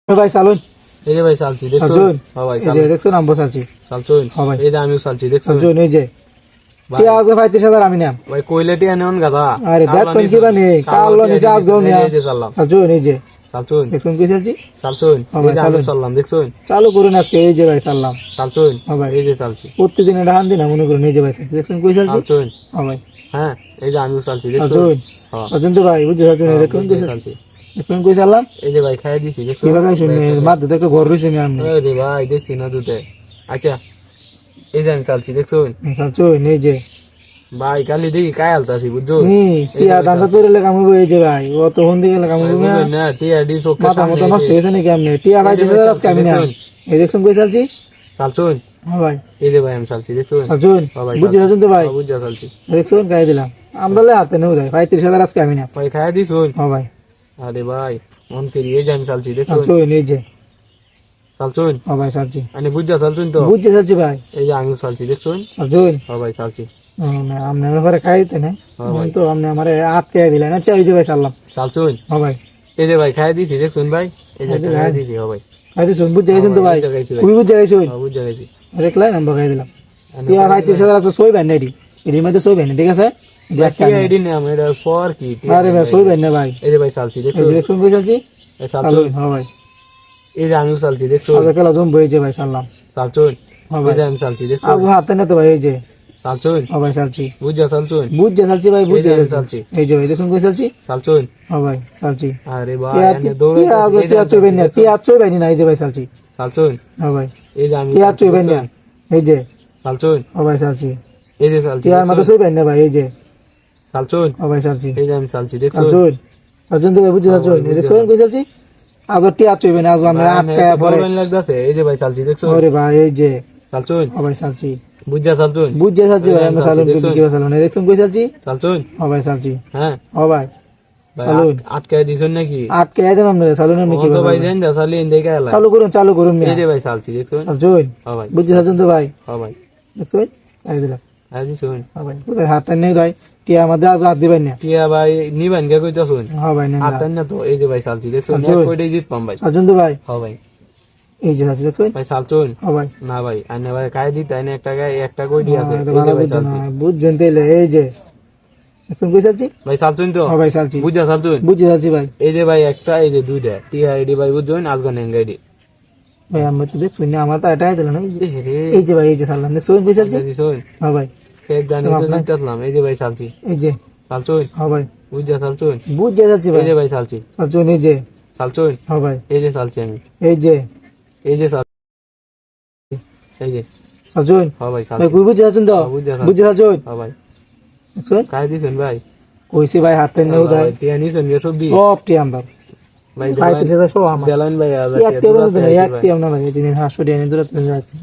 ভাই চালুন। এই যে ভাই চালছি দেখছো? চালুন। হ্যাঁ ভাই এই যে দেখছো নাম্বার চালছি। চালছুন। হ্যাঁ ভাই। এই যে আমিও চালছি দেখছো? চালুন এই যে। ভাই কে আজকে 35,000 আমি নাম। ভাই কইলেটি আনেন গাদা। আরে দেখ কোন কি বানি কালো নিচে আজ গো নিয়া। এই যে চাললাম। চালুন এই যে। চালছুন। দেখুন কি চালছি? চালছুন। হ্যাঁ এই ভাই যে আমি চালুন। চাললাম দেখছুন? চালু করুন আজকে এই যে ভাই চাললাম। চালছুন। হ্যাঁ ভাই। এই যে চালছি। প্রতিদিন এটা হান দিন না মনে করুন এই যে ভাই চালছি। দেখুন কই চালছি? চালছুন। হ্যাঁ ভাই। হ্যাঁ এই যে আমিও চালছি দেখছো? চালুন। হ্যাঁ চালুন তো ভাই বুঝছো চালুন এই দেখুন কি চালছি। দেখুন কই চাললাম? এই যে ভাই খাইয়ে দিছি দেখছো? কি ভাই শুনে মাঝে দেখো ঘর রইছে নি আমি। আরে ভাই দেখছি না দুতে। আচ্ছা এই যে আমি চালছি দেখছুন? চালুন এই যে। ভাই কালি দেখি কাই আলতাছি বুঝছো? টিয়া দান্দা তৈরি কামড় এই যে ভাই ও তো হন্দি গেলে কামড় বুঝলেন না টিয়া ডি চোখের মাথা সামনে মতো নষ্ট এসে হয়েছে নাকি আপনি টিয়া ভাই দিছে আজকে আমি না এই দেখুন কই চালছি চালছুন। হ্যাঁ ভাই এই যে ভাই আমি চালছি দেখছুন? চালছুন হ্যাঁ ভাই বুঝছি চালছুন তো ভাই বুঝা চালছি। দেখুন গায়ে দিলাম আমরা লে হাতে নেও যায় 35,000 আজকে আমি না ভাই খাইয়ে দিছুন? হ্যাঁ ভাই আরে ভাই মন করি এই যে আমি চালছি দেখছুন? চালছুন এই যে চালছুন। হ্যাঁ ভাই চালছি মানে বুঝা চালছুন তো? বুঝছি চালছি ভাই এই যে আমিও চালছি দেখছুন? চালছুন হ্যাঁ ভাই চালছি। আপনি ব্যাপারে খাই দিতে না হ্যাঁ ভাই তো আপনি আমার আটকে দিলেন আচ্ছা এই যে ভাই চাললাম চালছুন। হ্যাঁ ভাই এই যে ভাই খাইয়ে দিছি দেখছুন ভাই? এই যে খাইয়ে দিছি হ্যাঁ ভাই। খাই দিছুন বুঝে গেছেন তো ভাই বুঝা গেছি ভাই। খুবই বুঝে গেছেন হ্যাঁ বুঝা গেছি। দেখলেন আমরা খাই দিলাম টিয়া ভাই 35,000 আছে সই ভাই নেডি এর মধ্যে সই ভাই না ঠিক আছে টিয়া আইডি নাম এটা সর কি আরে ভাই সই ভাই না ভাই এই যে ভাই চালছি এই দেখছুন? যে দেখুন কই চালছি এই চালছুন। হ্যাঁ ভাই এই যে আমিও চালছি দেখছুন? আজকে খেলা জম বই যে ভাই চাললাম চালছুন। হ্যাঁ এই ভাই যে আমি চালছি দেখছুন? আজ হাতে না তো ভাই এই যে চালছুন। হ্যাঁ ভাই চালছি বুঝা চালছুন। বুঝছে চালছি ভাই এই বুঝছে যে আমি চালছি। এই যে ভাই দেখুন কই চালছি চালছুন। হ্যাঁ ভাই চালছি আরে ভাই টিয়া এনে দৌড়াইতাছি এই যে টিয়া আমি চইবেন না চালছি টিয়া চইবেন না এই যে ভাই চালছি চালছুন। হ্যাঁ ভাই এই যে আমি টিয়া চালছি চইবেন না দেখছুন? এই যে চালছুন। হ্যাঁ ভাই চালছি এই যে চালছি টিয়ার মাথা দেখছুন? চইবেন না ভাই এই যে চালছুন। হ্যাঁ ভাই চালছি এই যে আমি চালছি দেখছুন? চালছুন চালছুন তো ভাই বুঝছে হ্যাঁ চালছুন ভাই, এই বুঝছি দেখুন কই চালছি আজ টিয়া চইবেন আজ আমরা আটকায়া পরে লাগতেছে এই যে ভাই চালছি দেখছুন? ওরে ভাই এই যে চালছুন। হ্যাঁ ভাই চালছি বুঝা চালছুন। বুঝছে চালছি ভাই আমরা চালুন দেখছুন? কি চালুন এই দেখুন কই চালছি চালছুন। হ্যাঁ ভাই চালছি হ্যাঁ হ্যাঁ ভাই ভাই চালুন। আটকায় দিছুন নাকি? আটকে দেন আমরা চালুন আপনি কি তো ভাই বলেন দেন দা চালি দেখে এলা চালু করুন এই মিয়া যে ভাই চালছি দেখছুন? চালছুন হ্যাঁ ভাই বুঝছে চালছুন তো ভাই হ্যাঁ ভাই দেখুন এই দিলাম আই দিছুন। হ্যাঁ ভাই কোথায় হাতটা নেই ভাই টিয়া আমাদের আজ হাত দিবেন না টিয়া ভাই নিবেন কে কইতাছুন? হ্যাঁ ভাই নেন আতেন না তো এই যে ভাই চালছি দেখছুন? চালছুন। এক কোটি জিত পাম ভাই। চালছুন তো ভাই হ্যাঁ ভাই এই যে চালছি দেখুন ভাই চালছুন। হ্যাঁ ভাই না ভাই আইনে ভাই খাই দিতে আইনে একটা কই দি আছে এই যে ভাই চালছি। বুঝছেন তাইলে এই যে দেখুন কই চালছি ভাই চালছুন তো? হ্যাঁ ভাই চালছি বুঝা চালছুন? বুঝছে চালছি ভাই এই যে ভাই একটা এই যে দুইটা টিয়া আইডি ভাই বুঝছেন আজকে নেন গাইডি ভাই আমরা তো দেখুন না আমার তো এটাই দিল না রে এই যে ভাই এই যে চাললাম দেখুন কই চালছি দিছুন? হ্যাঁ ভাই এক গানে তো দিতাম এই যে ভাই চালছি এই যে চালছুন। হ্যাঁ ভাই বুঝা চালছুন? বুঝছে চালছি এই ভাই যে ভাই চালছি চালছুন এই যে চালছুন। হ্যাঁ ভাই এই যে চালছি আমি এই যে এই যে চাল এই যে চালছুন হ্যাঁ ভাই ভাই চালছি কই বুঝছে চালছুন তো বুঝা চালছি। বুঝছে চালছুন হ্যাঁ ভাই দেখুন খাই দিছুন ভাই? কইছি ভাই হাতে নেই ভাই টিয়া নিছুন গে সবজি সব টি আমরা ভাই 35,000 সব আমার দেলান ভাই এক টি আমরা ভাই এই দিনের 500 টাকা নিয়ে দূরে যাচ্ছি